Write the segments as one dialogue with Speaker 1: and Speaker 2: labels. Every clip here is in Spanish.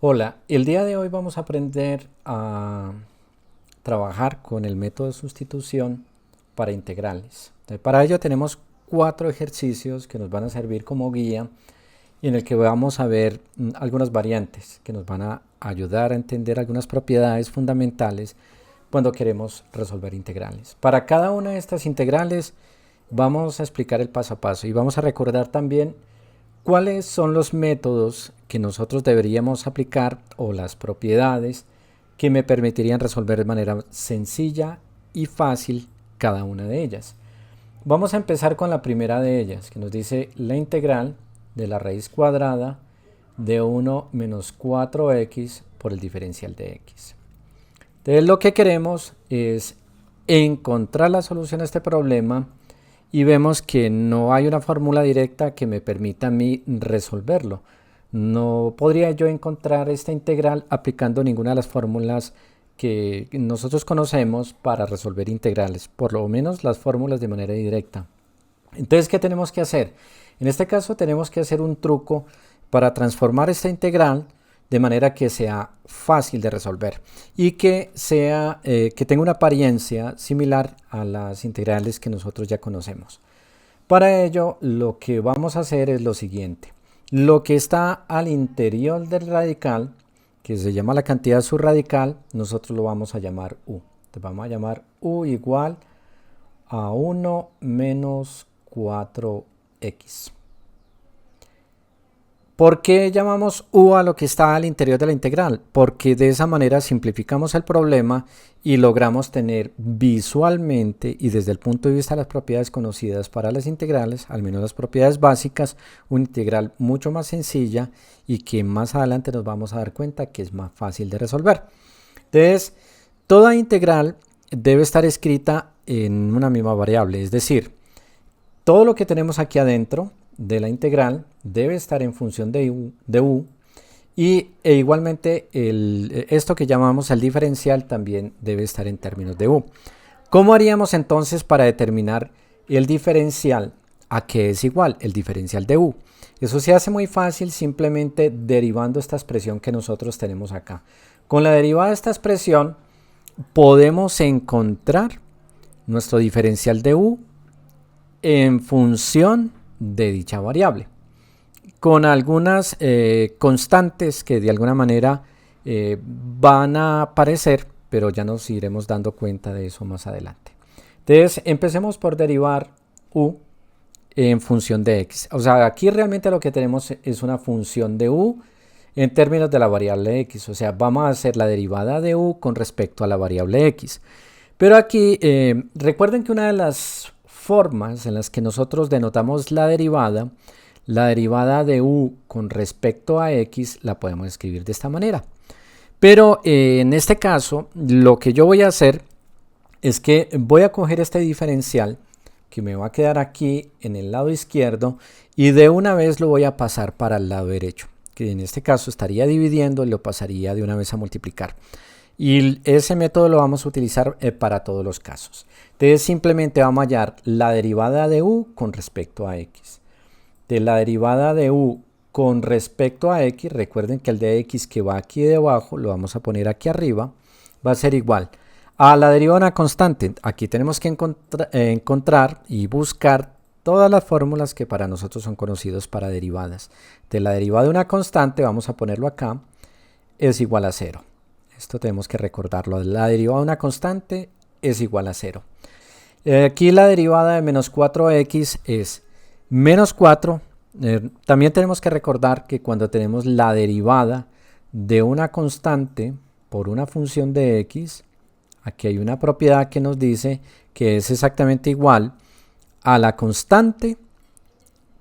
Speaker 1: Hola, el día de hoy vamos a aprender a trabajar con el método de sustitución para integrales. Para ello tenemos 4 ejercicios que nos van a servir como guía y en el que vamos a ver algunas variantes que nos van a ayudar a entender algunas propiedades fundamentales cuando queremos resolver integrales. Para cada una de estas integrales vamos a explicar el paso a paso y vamos a recordar también ¿cuáles son los métodos que nosotros deberíamos aplicar o las propiedades que me permitirían resolver de manera sencilla y fácil cada una de ellas? Vamos a empezar con la primera de ellas, que nos dice la integral de la raíz cuadrada de 1 menos 4x por el diferencial de x. Entonces lo que queremos es encontrar la solución a este problema y vemos que no hay una fórmula directa que me permita a mí resolverlo. No podría yo encontrar esta integral aplicando ninguna de las fórmulas que nosotros conocemos para resolver integrales, por lo menos las fórmulas de manera directa. Entonces, ¿qué tenemos que hacer? En este caso tenemos que hacer un truco para transformar esta integral de manera que sea fácil de resolver y que tenga una apariencia similar a las integrales que nosotros ya conocemos. Para ello, lo que vamos a hacer es lo siguiente. Lo que está al interior del radical, que se llama la cantidad subradical, nosotros lo vamos a llamar u. Entonces vamos a llamar u igual a 1 menos 4x. ¿Por qué llamamos u a lo que está al interior de la integral? Porque de esa manera simplificamos el problema y logramos tener visualmente y desde el punto de vista de las propiedades conocidas para las integrales, al menos las propiedades básicas, una integral mucho más sencilla y que más adelante nos vamos a dar cuenta que es más fácil de resolver. Entonces, toda integral debe estar escrita en una misma variable, es decir, todo lo que tenemos aquí adentro de la integral debe estar en función de u y igualmente esto que llamamos el diferencial también debe estar en términos de u. ¿Cómo haríamos entonces para determinar el diferencial a qué es igual? El diferencial de u. Eso se hace muy fácil simplemente derivando esta expresión que nosotros tenemos acá. Con la derivada de esta expresión podemos encontrar nuestro diferencial de u en función de dicha variable, con algunas constantes que de alguna manera van a aparecer, pero ya nos iremos dando cuenta de eso más adelante. Entonces, empecemos por derivar u en función de x. O sea, aquí realmente lo que tenemos es una función de u en términos de la variable x. O sea, vamos a hacer la derivada de u con respecto a la variable x. Pero aquí, recuerden que una de las formas en las que nosotros denotamos la derivada de u con respecto a x la podemos escribir de esta manera. Pero en este caso, lo que yo voy a hacer es que voy a coger este diferencial que me va a quedar aquí en el lado izquierdo y de una vez lo voy a pasar para el lado derecho, que en este caso estaría dividiendo y lo pasaría de una vez a multiplicar. Y ese método lo vamos a utilizar para todos los casos. Entonces simplemente vamos a hallar la derivada de u con respecto a x. De la derivada de u con respecto a x, recuerden que el de x que va aquí debajo, lo vamos a poner aquí arriba, va a ser igual a la derivada de una constante. Aquí tenemos que encontrar y buscar todas las fórmulas que para nosotros son conocidos para derivadas. De la derivada de una constante, vamos a ponerlo acá, es igual a 0. Esto tenemos que recordarlo. La derivada de una constante es igual a 0. Aquí la derivada de menos 4x es menos 4. También tenemos que recordar que cuando tenemos la derivada de una constante por una función de x, aquí hay una propiedad que nos dice que es exactamente igual a la constante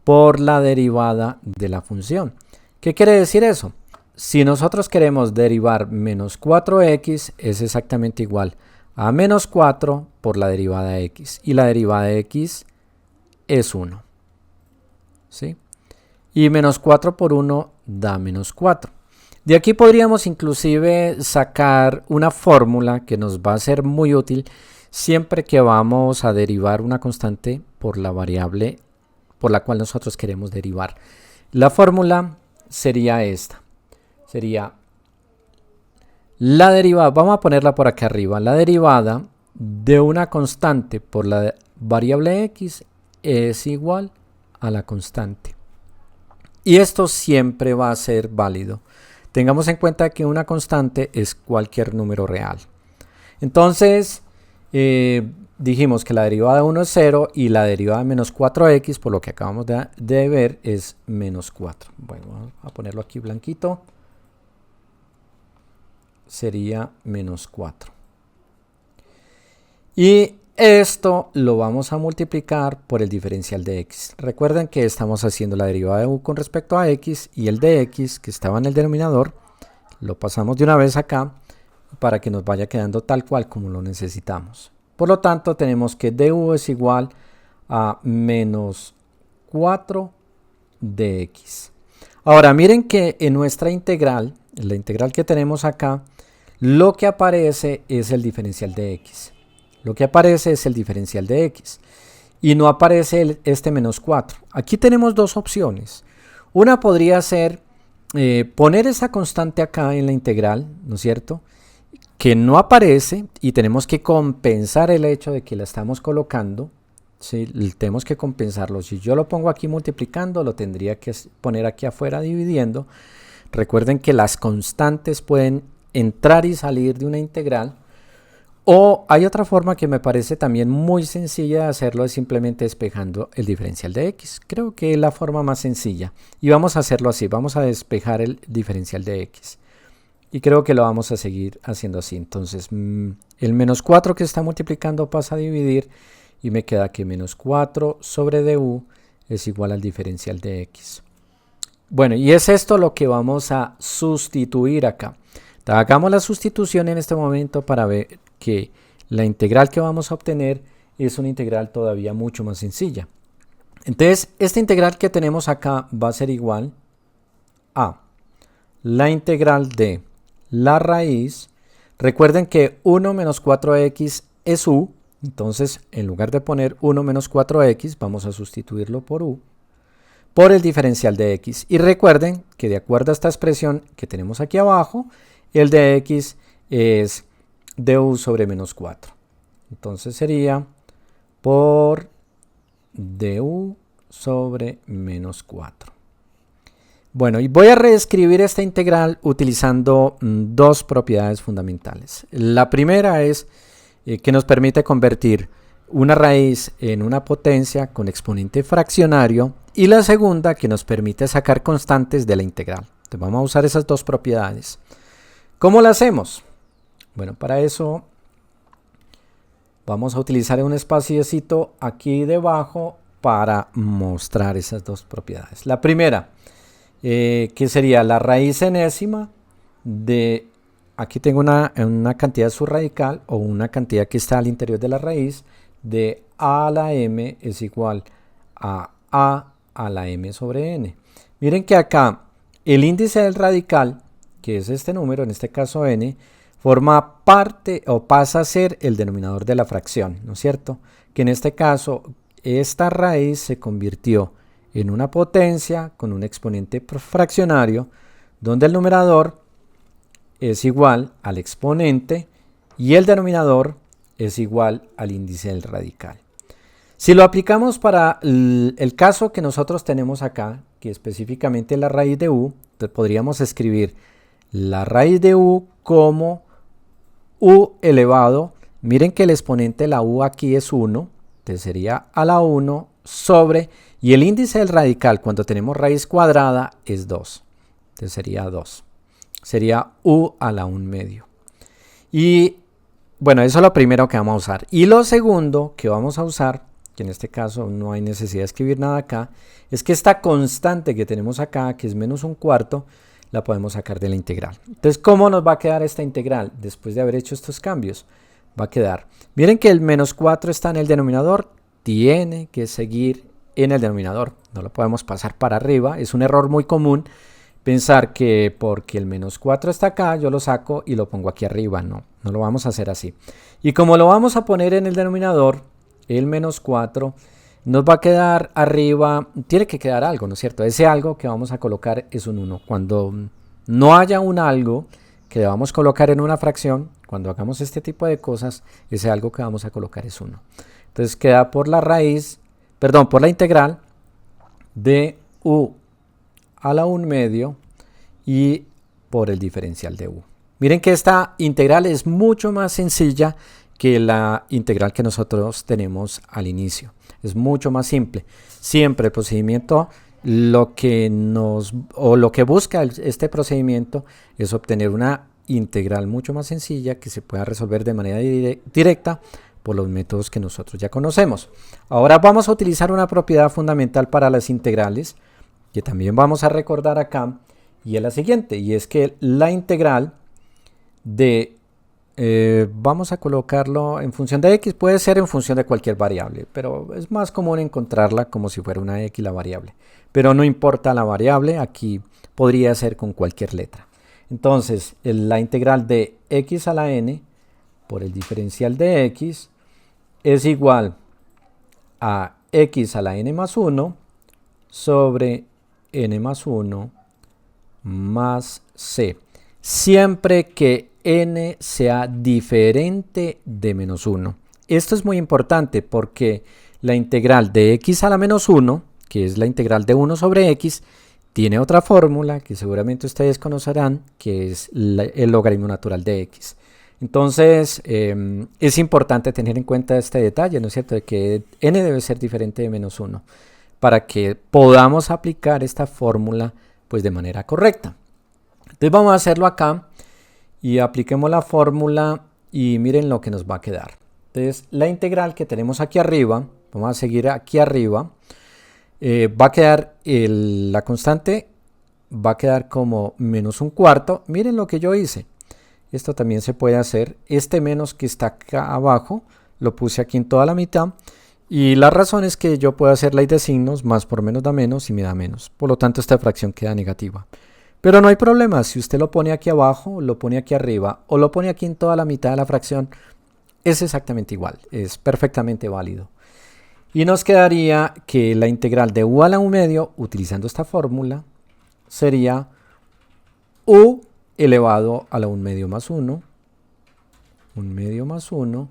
Speaker 1: por la derivada de la función. ¿Qué quiere decir eso? Si nosotros queremos derivar menos 4x es exactamente igual a menos 4 por la derivada de x. Y la derivada de x es 1. ¿Sí? Y menos 4 por 1 da menos 4. De aquí podríamos inclusive sacar una fórmula que nos va a ser muy útil siempre que vamos a derivar una constante por la variable por la cual nosotros queremos derivar. La fórmula sería esta. Sería La derivada, vamos a ponerla por acá arriba, la derivada de una constante por la variable x es igual a la constante. Y esto siempre va a ser válido. Tengamos en cuenta que una constante es cualquier número real. Entonces, dijimos que la derivada de 1 es 0 y la derivada de menos 4x, por lo que acabamos de ver, es menos 4. Bueno, vamos a ponerlo aquí blanquito. Sería menos 4. Y esto lo vamos a multiplicar por el diferencial de x. Recuerden que estamos haciendo la derivada de u con respecto a x y el de x que estaba en el denominador lo pasamos de una vez acá para que nos vaya quedando tal cual como lo necesitamos. Por lo tanto, tenemos que du es igual a menos 4 dx. Ahora, miren que en nuestra integral, en la integral que tenemos acá, lo que aparece es el diferencial de x. Lo que aparece es el diferencial de x. Y no aparece este menos 4. Aquí tenemos dos opciones. Una podría ser poner esa constante acá en la integral, ¿no es cierto?, que no aparece y tenemos que compensar el hecho de que la estamos colocando. ¿Sí? Tenemos que compensarlo. Si yo lo pongo aquí multiplicando, lo tendría que poner aquí afuera dividiendo. Recuerden que las constantes pueden entrar y salir de una integral. O hay otra forma que me parece también muy sencilla de hacerlo, es simplemente despejando el diferencial de x. Creo que es la forma más sencilla. Y vamos a hacerlo así, vamos a despejar el diferencial de x. Y creo que lo vamos a seguir haciendo así. Entonces, el menos 4 que está multiplicando pasa a dividir y me queda que menos 4 sobre du es igual al diferencial de x. Bueno, y es esto lo que vamos a sustituir acá. Hagamos la sustitución en este momento para ver que la integral que vamos a obtener es una integral todavía mucho más sencilla. Entonces, esta integral que tenemos acá va a ser igual a la integral de la raíz. Recuerden que 1 menos 4x es u, entonces en lugar de poner 1 menos 4x, vamos a sustituirlo por u, por el diferencial de x. Y recuerden que de acuerdo a esta expresión que tenemos aquí abajo, el de x es du sobre menos 4. Entonces sería por du sobre menos 4. Bueno, y voy a reescribir esta integral utilizando dos propiedades fundamentales. La primera es que nos permite convertir una raíz en una potencia con exponente fraccionario, y la segunda que nos permite sacar constantes de la integral. Entonces vamos a usar esas dos propiedades. ¿Cómo lo hacemos? Bueno, para eso vamos a utilizar un espaciocito aquí debajo para mostrar esas dos propiedades. La primera, que sería la raíz enésima de, aquí tengo una cantidad subradical o una cantidad que está al interior de la raíz, de a a la m es igual a la m sobre n. Miren que acá el índice del radical, que es este número, en este caso n, forma parte o pasa a ser el denominador de la fracción, ¿no es cierto? Que en este caso esta raíz se convirtió en una potencia con un exponente fraccionario donde el numerador es igual al exponente y el denominador es igual al índice del radical. Si lo aplicamos para el caso que nosotros tenemos acá, que específicamente es la raíz de u, entonces podríamos escribir la raíz de u como u elevado, miren que el exponente de la u aquí es 1, entonces sería a la 1 sobre, y el índice del radical cuando tenemos raíz cuadrada es 2, entonces sería 2, sería u a la 1 medio. Y bueno, eso es lo primero que vamos a usar. Y lo segundo que vamos a usar, que en este caso no hay necesidad de escribir nada acá, es que esta constante que tenemos acá, que es menos un cuarto, la podemos sacar de la integral. Entonces, ¿cómo nos va a quedar esta integral después de haber hecho estos cambios? Va a quedar, miren que el menos 4 está en el denominador, tiene que seguir en el denominador, no lo podemos pasar para arriba, es un error muy común pensar que porque el menos 4 está acá, yo lo saco y lo pongo aquí arriba, no lo vamos a hacer así. Y como lo vamos a poner en el denominador, el menos 4, nos va a quedar arriba, tiene que quedar algo, ¿no es cierto? Ese algo que vamos a colocar es un 1. Cuando no haya un algo que vamos a colocar en una fracción, cuando hagamos este tipo de cosas, ese algo que vamos a colocar es 1. Entonces queda por la raíz, perdón, por la integral de u a la 1 medio y por el diferencial de u. Miren que esta integral es mucho más sencilla que la integral que nosotros tenemos al inicio. Es mucho más simple. Siempre el procedimiento, lo que busca este procedimiento es obtener una integral mucho más sencilla que se pueda resolver de manera directa por los métodos que nosotros ya conocemos. Ahora vamos a utilizar una propiedad fundamental para las integrales que también vamos a recordar acá, y es la siguiente, y es que la integral de, vamos a colocarlo en función de x, puede ser en función de cualquier variable, pero es más común encontrarla como si fuera una x la variable, pero no importa la variable, aquí podría ser con cualquier letra. Entonces, la integral de x a la n por el diferencial de x es igual a x a la n más 1 sobre n más 1 más c, siempre que n sea diferente de menos 1. Esto es muy importante porque la integral de x a la menos 1, que es la integral de 1 sobre x, tiene otra fórmula que seguramente ustedes conocerán, que es el logaritmo natural de x. Entonces, es importante tener en cuenta este detalle, ¿no es cierto?, de que n debe ser diferente de menos 1, para que podamos aplicar esta fórmula pues de manera correcta. Entonces vamos a hacerlo acá y apliquemos la fórmula y miren lo que nos va a quedar. Entonces la integral que tenemos aquí arriba, vamos a seguir aquí arriba, va a quedar la constante, va a quedar como menos 1/4. Miren lo que yo hice. Esto también se puede hacer. Este menos que está acá abajo, lo puse aquí en toda la mitad. Y la razón es que yo puedo hacer ley de signos, más por menos da menos y me da menos. Por lo tanto, esta fracción queda negativa. Pero no hay problema, si usted lo pone aquí abajo, lo pone aquí arriba o lo pone aquí en toda la mitad de la fracción, es exactamente igual, es perfectamente válido. Y nos quedaría que la integral de u a la 1 medio, utilizando esta fórmula, sería u elevado a la 1 medio más 1, 1 medio más 1,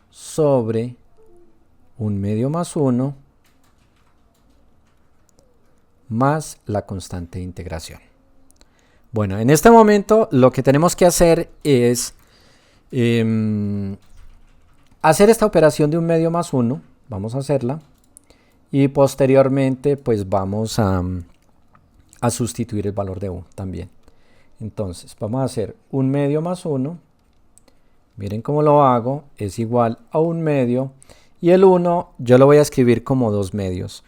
Speaker 1: sobre 1 medio más 1, más la constante de integración. Bueno, en este momento lo que tenemos que hacer es hacer esta operación de 1 medio más 1, vamos a hacerla, y posteriormente pues vamos a sustituir el valor de u también. Entonces vamos a hacer 1 medio más 1, miren cómo lo hago, es igual a 1 medio, y el 1 yo lo voy a escribir como 2 medios.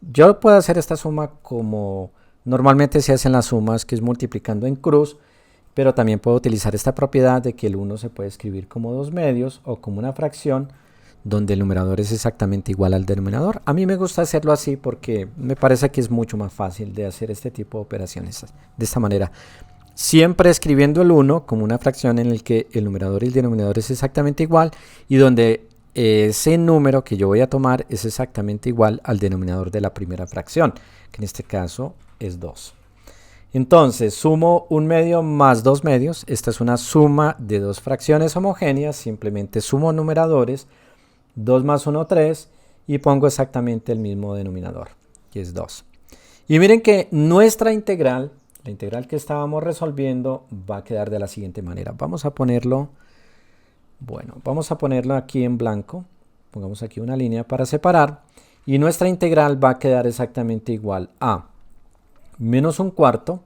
Speaker 1: Yo puedo hacer esta suma como normalmente se hacen las sumas, que es multiplicando en cruz, pero también puedo utilizar esta propiedad de que el 1 se puede escribir como 2 medios o como una fracción donde el numerador es exactamente igual al denominador. A mí me gusta hacerlo así porque me parece que es mucho más fácil de hacer este tipo de operaciones de esta manera. Siempre escribiendo el 1 como una fracción en el que el numerador y el denominador es exactamente igual y donde ese número que yo voy a tomar es exactamente igual al denominador de la primera fracción, que en este caso es 2. Entonces sumo 1 medio más 2 medios. Esta es una suma de dos fracciones homogéneas. Simplemente sumo numeradores. 2 más 1, 3. Y pongo exactamente el mismo denominador, que es 2. Y miren que nuestra integral, la integral que estábamos resolviendo, va a quedar de la siguiente manera. Vamos a ponerlo, bueno, vamos a ponerlo aquí en blanco. Pongamos aquí una línea para separar. Y nuestra integral va a quedar exactamente igual a menos 1/4.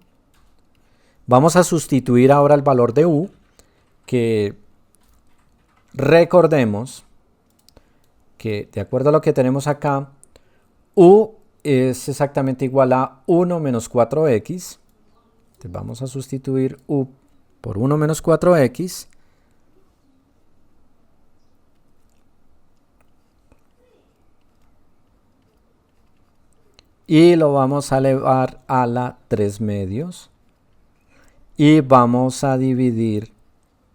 Speaker 1: Vamos a sustituir ahora el valor de u, que recordemos que de acuerdo a lo que tenemos acá, u es exactamente igual a 1 menos 4x. Entonces vamos a sustituir u por 1 menos 4x. Y lo vamos a elevar a la 3 medios. Y vamos a dividir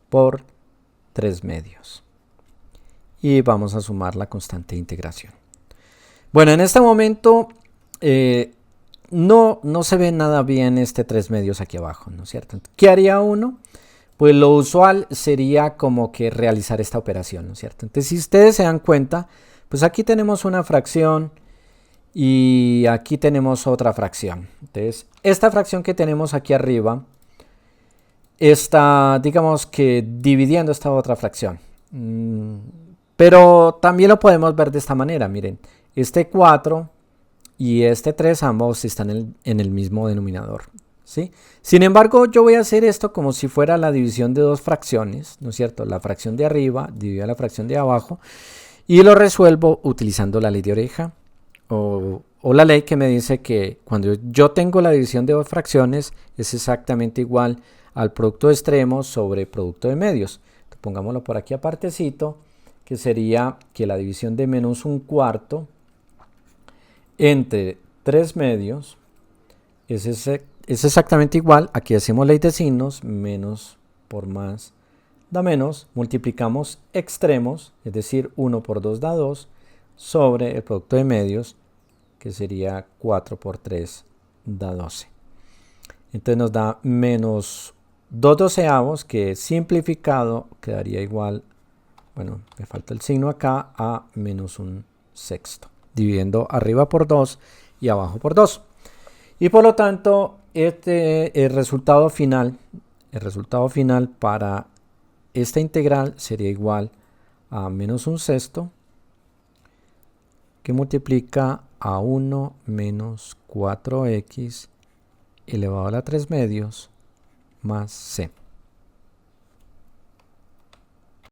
Speaker 1: por 3 medios. Y vamos a sumar la constante de integración. Bueno, en este momento no se ve nada bien este 3 medios aquí abajo, ¿no es cierto? ¿Qué haría uno? Pues lo usual sería como que realizar esta operación, ¿no es cierto? Entonces, si ustedes se dan cuenta, pues aquí tenemos una fracción y aquí tenemos otra fracción. Entonces, esta fracción que tenemos aquí arriba está, digamos que dividiendo esta otra fracción. Pero también lo podemos ver de esta manera, miren, este 4 y este 3 ambos están en el mismo denominador, ¿sí? Sin embargo, yo voy a hacer esto como si fuera la división de dos fracciones, ¿no es cierto? La fracción de arriba divide a la fracción de abajo y lo resuelvo utilizando la ley de oreja o la ley que me dice que cuando yo tengo la división de dos fracciones es exactamente igual al producto de extremos sobre producto de medios. Entonces, pongámoslo por aquí apartecito, que sería que la división de menos un cuarto entre 3 medios es exactamente igual. Aquí hacemos ley de signos, menos por más da menos, multiplicamos extremos, es decir, 1 por 2 da 2, sobre el producto de medios, que sería 4 por 3 da 12. Entonces nos da menos 2 doceavos, que simplificado quedaría igual, bueno, me falta el signo acá, a menos un sexto, dividiendo arriba por 2 y abajo por 2. Y por lo tanto, el resultado final para esta integral sería igual a menos un sexto, que multiplica a 1 menos 4x elevado a la 3 medios más c.